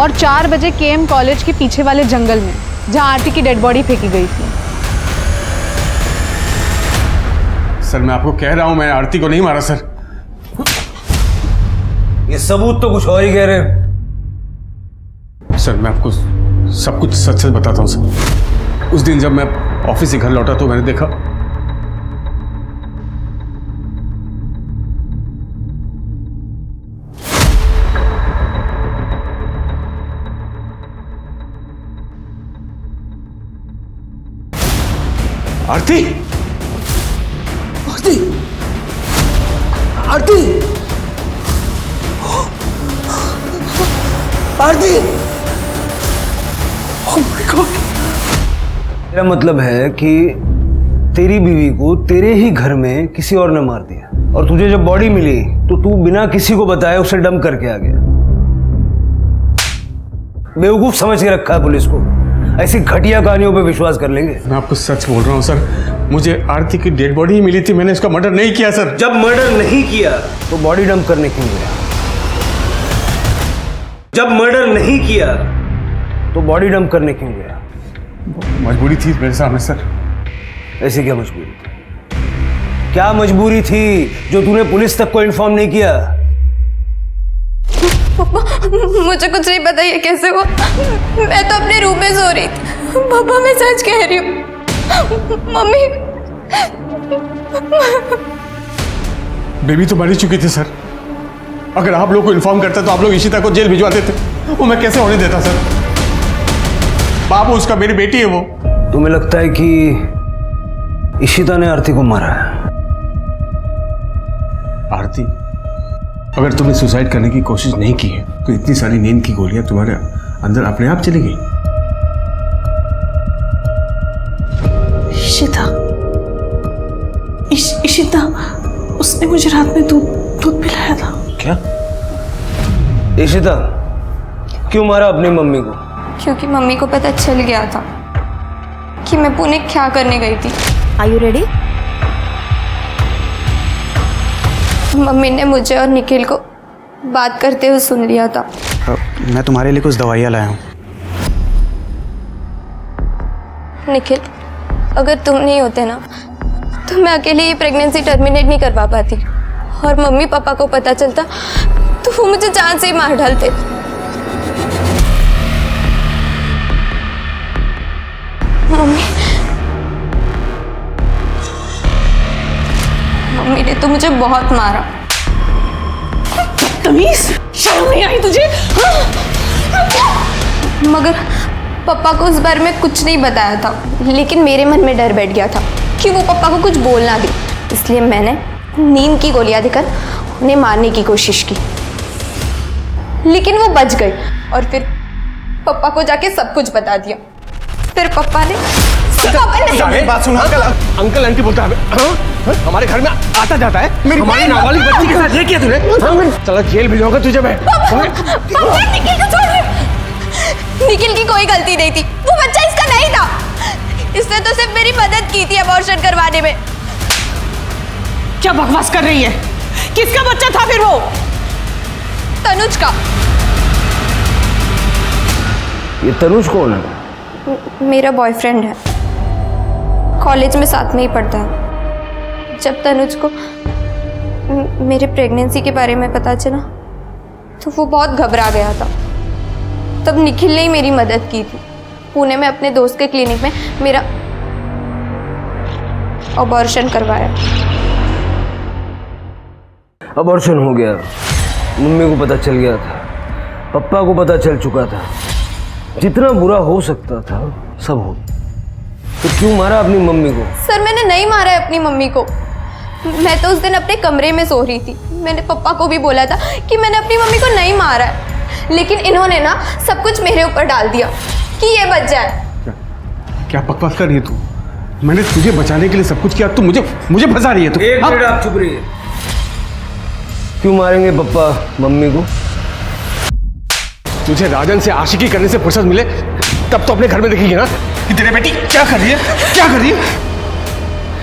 और 4 बजे केएम कॉलेज के पीछे वाले जंगल में जहां आरती की डेड बॉडी फेंकी गई थी।
सर मैं आपको कह रहा हूं, मैंने आरती को नहीं मारा सर।
ये सबूत तो कुछ और ही कह रहे हैं।
सर मैं आपको सब कुछ सच सच बताता हूं सर। उस दिन जब मैं ऑफिस से घर लौटा तो मैंने देखा आरती
आरती आरती आरती, ओह माय गॉड। मेरा मतलब है कि तेरी बीवी को तेरे ही घर में किसी और ने मार दिया और तुझे जब बॉडी मिली तो तू बिना किसी को बताए उसे डंप करके आ गया। बेवकूफ समझ के रखा है पुलिस को, ऐसी घटिया कहानियों पे विश्वास कर लेंगे।
मैं आपको सच बोल रहा हूँ सर, मुझे आरती की डेड बॉडी ही मिली थी, मैंने इसका मर्डर नहीं किया सर।
जब मर्डर नहीं किया तो बॉडी डंप करने क्यों गया? जब मर्डर नहीं किया तो बॉडी डंप करने क्यों गया?
मजबूरी थी मेरे सामने सर।
ऐसी क्या मजबूरी थी? क्या मजबूरी थी जो तूने पुलिस तक को इन्फॉर्म नहीं किया?
पापा मुझे कुछ नहीं पता ये कैसे हुआ। मैं तो अपने रूम में सो रही थी। पापा मैं सच कह रही हूँ। मम्मी
बेबी तो मरी चुकी थी सर। अगर आप लोग को इन्फॉर्म करता तो आप लोग इशिता को जेल भिजवा देते। वो मैं कैसे होने देता सर? बाबू उसका मेरी बेटी है वो।
तुम्हें लगता है कि इशिता ने आरती को मारा है?
आरती, अगर तुमने सुसाइड करने की कोशिश नहीं की है तो इतनी सारी नींद की गोलियां तुम्हारे अंदर अपने आप चली गई।
इशिता, इशिता, उसने मुझे रात में दूध पिलाया था।
क्या? इशिता क्यों मारा अपनी मम्मी को?
क्योंकि मम्मी को पता चल गया था कि मैं पुणे क्या करने गई थी।
Are you ready?
मम्मी ने मुझे और निखिल को बात करते हुए सुन लिया था।
मैं तुम्हारे लिए कुछ दवाइयाँ लाया हूँ।
निखिल, अगर तुम नहीं होते ना तो मैं अकेले ये प्रेगनेंसी टर्मिनेट नहीं करवा पाती और मम्मी पापा को पता चलता तो वो मुझे जान से ही मार डालते। मम्मी ने तो मुझे बहुत मारा।
तमीज, शर्म नहीं आई तुझे?
मगर पापा को उस बारे में कुछ नहीं बताया था, लेकिन मेरे मन में डर बैठ गया था कि वो पापा को कुछ बोल ना दे, इसलिए मैंने नींद की गोलियां देकर उन्हें मारने की कोशिश की, लेकिन वो बच गई और फिर पापा को जाके सब कुछ बता दिया। फिर पापा ने
बात सुनो। अंकल आंटी बोलता है हमारे घर में आता जाता है। मेरी हमारी नाबालिग बच्ची के साथ ये किया तूने? चलो जेल भिजवाऊंगा तुझे मैं।
निखिल की कोई गलती नहीं थी, वो बच्चा इसका नहीं था। इसने तो सिर्फ मेरी मदद की थी अबॉर्शन करवाने में।
क्या बकवास कर रही है? किसका बच्चा था फिर वो?
तनुज का।
ये तनुज कौन है?
मेरा बॉयफ्रेंड है, कॉलेज में साथ में ही पढ़ता है। जब तनुज को मेरे प्रेगनेंसी के बारे में पता चला तो वो बहुत घबरा गया था। तब निखिल ने ही मेरी मदद की थी। पुणे में अपने दोस्त के क्लिनिक में मेरा अबॉर्शन करवाया।
अबॉर्शन हो गया, मम्मी को पता चल गया था, पापा को पता चल चुका था, जितना बुरा हो सकता था सब हो। तो क्यों मारा अपनी मम्मी को?
सर मैंने नहीं मारा है अपनी मम्मी को। मैं तो उस दिन अपने कमरे में सो रही थी। मैंने पापा को भी बोला था कि मैंने अपनी मम्मी को नहीं मारा है, लेकिन इन्होंने ना सब कुछ मेरे ऊपर डाल दिया कि ये बच जाए।
क्या बकवास कर रही है तू? मैंने तुझे बचाने के लिए सब कुछ किया, तू मुझे फंसा रही है तू।
एक मिनट आप चुप रहिए। क्यों मारेंगे पापा मम्मी को?
तुझे राजन से आशिकी करने से फुर्सत मिले तब तो अपने घर में देखेगी ना कि तेरे बेटी क्या कर रही है।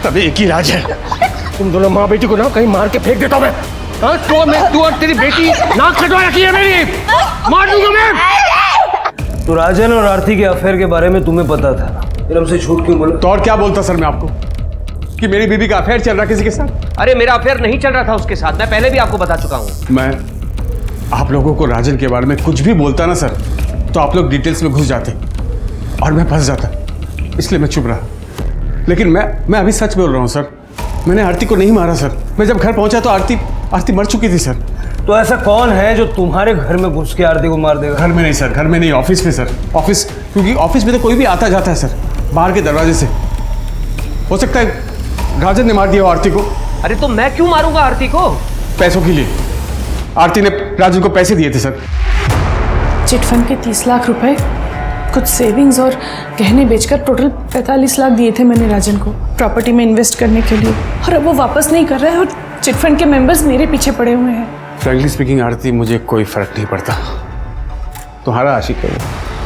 तभी एक ही राज है।
तुम दोनों माँ बेटी को ना कहीं मार के फेंक देता हूँ मैं। हाँ, तू और तेरी बेटी नाक कटवा रखी है मेरी, मार दूंगा मैं। तो राजन और आरती के अफेयर के बारे में तुम्हें पता था, फिर हमसे झूठ क्यों बोला?
तो और क्या बोलता सर मैं आपको कि मेरी बीबी का अफेयर चल रहा किसी के साथ?
अरे मेरा अफेयर नहीं चल रहा था उसके साथ, मैं पहले भी आपको बता चुका हूँ।
मैं आप लोगों को राजन के बारे में कुछ भी बोलता ना सर, तो आप लोग डिटेल्स में घुस जाते और मैं फंस जाता, इसलिए मैं चुप रहा। लेकिन मैं अभी सच बोल रहा हूँ सर, मैंने आरती को नहीं मारा सर। मैं जब घर पहुंचा तो आरती मर चुकी थी सर।
तो ऐसा कौन है जो तुम्हारे घर में घुस के आरती को मार देगा?
घर में नहीं सर, घर में नहीं, ऑफिस में सर। ऑफिस, क्योंकि ऑफिस में तो कोई भी आता जाता है सर, बाहर के दरवाजे से। हो सकता है राजन ने मार दिया हो आरती को।
अरे तो मैं क्यों मारूंगा आरती को?
पैसों के लिए। आरती ने राजन को पैसे दिए थे सर।
चिटफंड के 30 लाख रुपए, कुछ सेविंग्स और गहने बेचकर टोटल 45 लाख दिए थे मैंने राजन को प्रॉपर्टी में इन्वेस्ट करने के लिए, और अब वो वापस नहीं कर रहा है और चिटफंड के मेंबर्स मेरे पीछे पड़े हुए हैं।
फ्रैंकली स्पीकिंग आरती, मुझे कोई फर्क नहीं पड़ता। तुम्हारा आशिक है,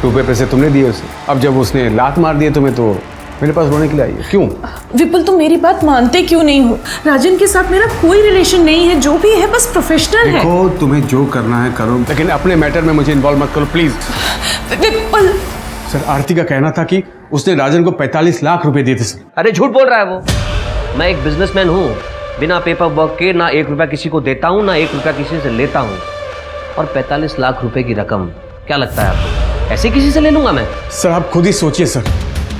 रुपए पैसे तुमने दिए उसे। अब जब उसने लात मार दिए तुम्हें तो मेरे पास रोने के लिए आई है। क्यों
विपुल, तुम मेरी बात मानते क्यों नहीं हो? राजन के साथ मेरा कोई रिलेशन नहीं है, जो भी है बस प्रोफेशनल है।
देखो, तुम्हें जो करना है करो, लेकिन अपने मैटर में मुझे इन्वॉल्व मत करो प्लीज।
विपुल
सर, आरती का कहना था कि उसने राजन को 45 लाख रुपए दिए थे सर।
अरे झूठ बोल रहा है वो। मैं एक बिजनेसमैन हूँ, बिना पेपर वर्क के ना 1 रुपया किसी को देता हूँ, ना 1 रुपया किसी से लेता हूँ। और 45 लाख रुपए की रकम क्या लगता है आपको ऐसे किसी से ले लूंगा मैं?
सर आप खुद ही सोचिए सर,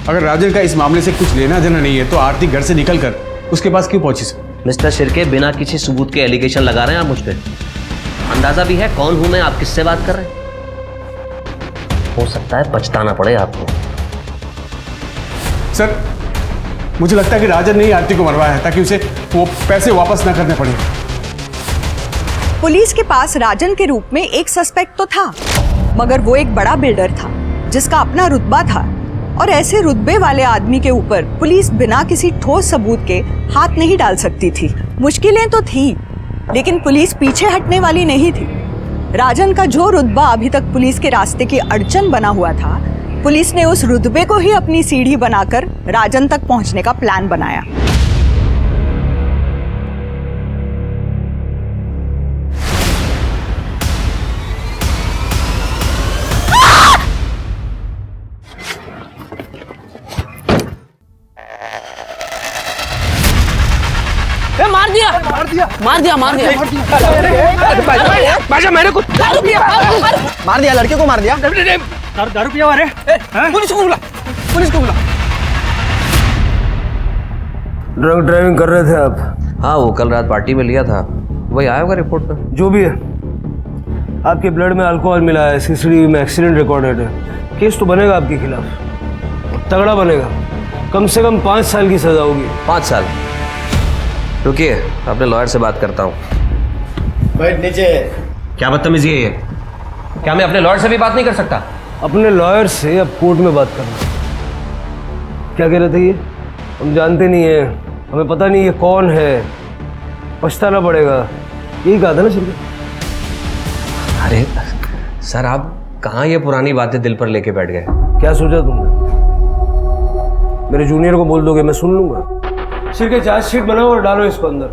अगर राजन का इस मामले से कुछ लेना देना नहीं है तो आरती घर से निकल कर उसके पास क्यों पहुंची सर?
मिस्टर शिर्के, बिना किसी सबूत के एलिगेशन लगा रहे हैं आप मुझ पे। अंदाजा भी है कौन हूं मैं, आप किससे बात कर रहे हैं? हो सकता है पछताना पड़े आपको।
सर मुझे लगता है कि राजन ने ही आरती को मरवाया है ताकि उसे वो पैसे वापस ना करने पड़े।
पुलिस के पास राजन के रूप में एक सस्पेक्ट तो था, मगर वो एक बड़ा बिल्डर था जिसका अपना रुतबा था, और ऐसे रुतबे वाले आदमी के ऊपर पुलिस बिना किसी ठोस सबूत के हाथ नहीं डाल सकती थी। मुश्किलें तो थी, लेकिन पुलिस पीछे हटने वाली नहीं थी। राजन का जो रुतबा अभी तक पुलिस के रास्ते की अड़चन बना हुआ था, पुलिस ने उस रुतबे को ही अपनी सीढ़ी बनाकर राजन तक पहुंचने का प्लान बनाया।
मार दिया लड़के को मार दिया। दारू पिया हुआ रे। पुलिस को बुला। ड्रंक ड्राइविंग कर रहे थे आप?
हाँ, वो कल रात पार्टी में लिया था, वही आया होगा रिपोर्ट में।
जो भी है, आपके ब्लड में अल्कोहल मिला है, सीसीटीवी में एक्सीडेंट रिकॉर्डेड है, केस तो बनेगा आपके खिलाफ, तगड़ा बनेगा। कम से कम 5 साल की सजा होगी।
5 साल? रुकिए, अपने लॉयर से बात करता हूँ।
बैठ नीचे।
क्या बदतमीजी है ये? क्या मैं अपने लॉयर से भी बात नहीं कर सकता?
अपने लॉयर से अब कोर्ट में बात करना। क्या कह रहे थे ये? हम जानते नहीं है, हमें पता नहीं ये कौन है, पछताना पड़ेगा, यही कहा था ना शिर्के?
अरे सर, आप कहाँ ये पुरानी बातें दिल पर लेके बैठ गए?
क्या सोचा तुमने? मेरे जूनियर को बोल दोगे, मैं सुन लूंगा। शिर्के, चार्जशीट बनाओ और डालो इसको अंदर।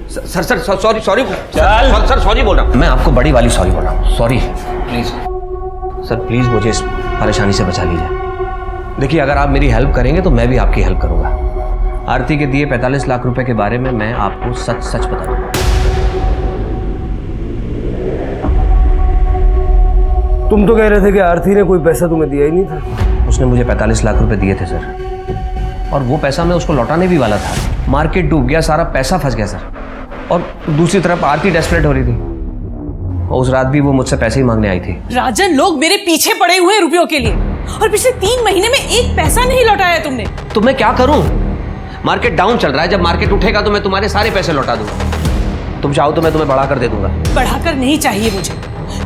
सर सॉरी सर, सॉरी बोल रहा हूँ मैं आपको, बड़ी वाली सॉरी बोल रहा हूँ। सॉरी प्लीज सर, प्लीज मुझे इस परेशानी से बचा लीजिए। देखिए, अगर आप मेरी हेल्प करेंगे तो मैं भी आपकी हेल्प करूंगा। आरती के दिए 45 लाख रुपए के बारे में मैं आपको सच बता दूंगा।
तुम तो कह रहे थे कि आरती ने कोई पैसा तुम्हें दिया ही नहीं था।
उसने मुझे 45 लाख रुपए दिए थे सर, और वो पैसा मैं उसको लौटाने भी वाला था। मार्केट डूब गया, सारा पैसा फंस गया सर, और दूसरी तरफ आरती डेस्परेट हो रही थी। और उस रात भी वो मुझसे पैसे ही मांगने आई थी।
राजन, लोग मेरे पीछे पड़े हुए हैं रुपयों के लिए, और पिछले 3 महीने में एक पैसा नहीं लौटाया तुमने।
तो मैं क्या करूं? मार्केट डाउन चल रहा है, जब मार्केट उठेगा तो मैं तुम्हारे सारे पैसे लौटा दूंगा। तुम चाहो तो मैं तुम्हें बढ़ाकर दे दूंगा।
बढ़ाकर नहीं चाहिए मुझे,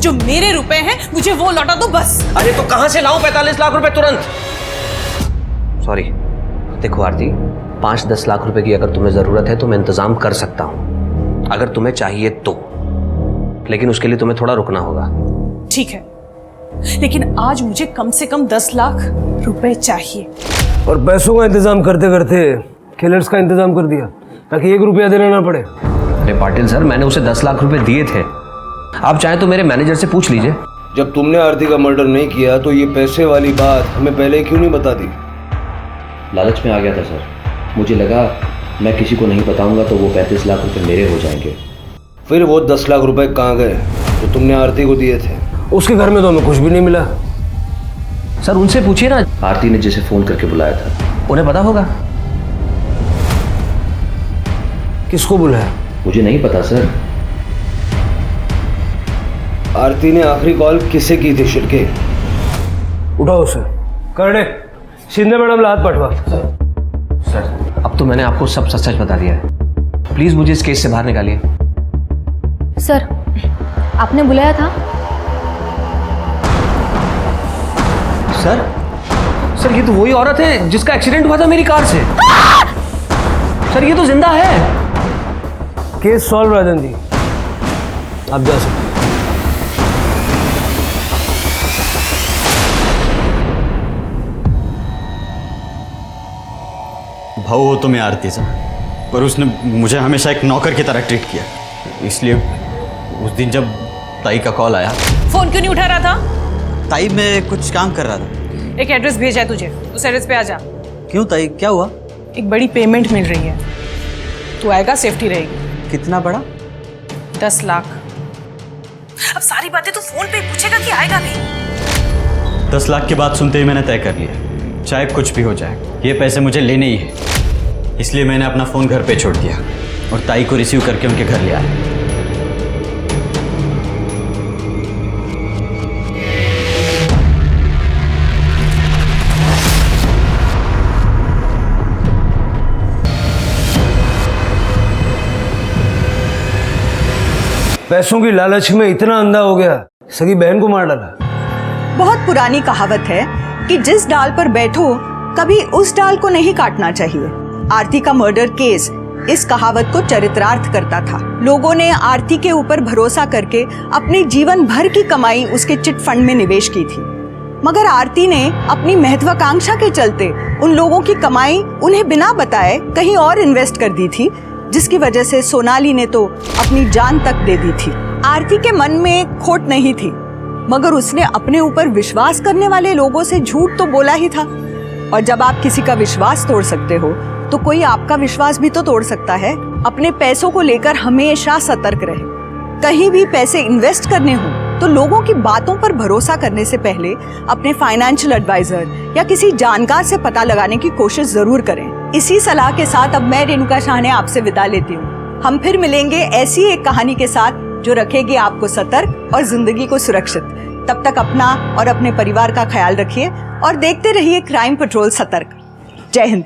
जो मेरे रुपए हैं मुझे वो लौटा दो बस।
अरे तो कहां से लाऊं 45 लाख रुपए तुरंत? सॉरी, देखो आरती, 5-10 लाख रुपए की अगर तुम्हें जरूरत है तो मैं इंतजाम कर सकता हूं, अगर तुम्हें चाहिए तो। लेकिन उसके लिए तुम्हें थोड़ा रुकना होगा।
ठीक है, लेकिन आज मुझे कम से कम 10 लाख रुपए चाहिए।
और पैसों का इंतजाम करते करते किलर्स का इंतजाम कर दिया ताकि 1 रुपया देना ना पड़े।
अरे पाटिल सर, मैंने उसे 10 लाख रुपए दिए थे। आप चाहें तो मेरे मैनेजर से पूछ लीजिए।
जब तुमने आरती का मर्डर नहीं किया तो ये पैसे वाली बात हमें पहले क्यों नहीं बता दी?
लालच में आ गया था सर, मुझे लगा मैं किसी को नहीं बताऊंगा तो वो 35 लाख रुपए मेरे हो जाएंगे।
फिर वो 10 लाख रुपए कहाँ गए जो तुमने आरती को दिए थे? उसके घर में तो हमें कुछ भी नहीं मिला।
सर उनसे पूछिए ना, आरती ने जिसे फोन करके बुलाया था उन्हें पता होगा।
किसको बुलाया?
मुझे नहीं पता सर।
आरती ने आखिरी कॉल किसे की थी? शिरके, उठाओ उसे। कर दे। शिंदे मैडम लात पटवा।
सर अब तो मैंने आपको सब सच सच बता दिया है, प्लीज मुझे इस केस से बाहर निकालिए।
सर, आपने बुलाया था?
सर ये तो वही औरत है जिसका एक्सीडेंट हुआ था मेरी कार से। सर ये तो जिंदा है।
केस सॉल्व राजन जी, आप जा सकते।
भाऊ हो तो मैं आरती से, पर उसने मुझे हमेशा एक नौकर की तरह ट्रीट किया। इसलिए उस दिन जब ताई का कॉल आया।
फोन क्यों नहीं उठा रहा था?
ताई मैं कुछ काम कर रहा था।
एक एड्रेस भेजा है तुझे, उस एड्रेस पे आ जा।
क्यों ताई, क्या हुआ?
एक बड़ी पेमेंट मिल रही है, तू आएगा, सेफ्टी रहेगी।
कितना बड़ा?
10 लाख। अब सारी बातें तो फोन पे पूछेगा कि आएगा नहीं।
10 लाख की बात सुनते ही मैंने तय कर लिया, चाहे कुछ भी हो जाए ये पैसे मुझे लेने ही है। इसलिए मैंने अपना फ़ोन घर पे छोड़ दिया और ताई को रिसीव करके उनके घर ले आया।
पैसों की लालच में इतना अंधा हो गया, सगी बहन को मार डाला।
बहुत पुरानी कहावत है कि जिस डाल पर बैठो कभी उस डाल को नहीं काटना चाहिए। आरती का मर्डर केस इस कहावत को चरितार्थ करता था। लोगों ने आरती के ऊपर भरोसा करके अपने जीवन भर की कमाई उसके चिट फंड में निवेश की थी, मगर आरती ने अपनी महत्वाकांक्षा के चलते उन लोगों की कमाई उन्हें बिना बताए कहीं और इन्वेस्ट कर दी थी, जिसकी वजह से सोनाली ने तो अपनी जान तक दे दी थी। आरती के मन में खोट नहीं थी, मगर उसने अपने ऊपर विश्वास करने वाले लोगों से झूठ तो बोला ही था। और जब आप किसी का विश्वास तोड़ सकते हो तो कोई आपका विश्वास भी तो तोड़ सकता है। अपने पैसों को लेकर हमेशा सतर्क रहे। कहीं भी पैसे इन्वेस्ट करने हो तो लोगों की बातों पर भरोसा करने से पहले अपने फाइनेंशियल एडवाइजर या किसी जानकार से पता लगाने की कोशिश जरूर करें। इसी सलाह के साथ अब मैं रेणुका शाहने आपसे विदा लेती हूँ। हम फिर मिलेंगे ऐसी एक कहानी के साथ जो रखेगी आपको सतर्क और जिंदगी को सुरक्षित। तब तक अपना और अपने परिवार का ख्याल रखिए और देखते रहिए क्राइम पेट्रोल सतर्क। जय हिंद।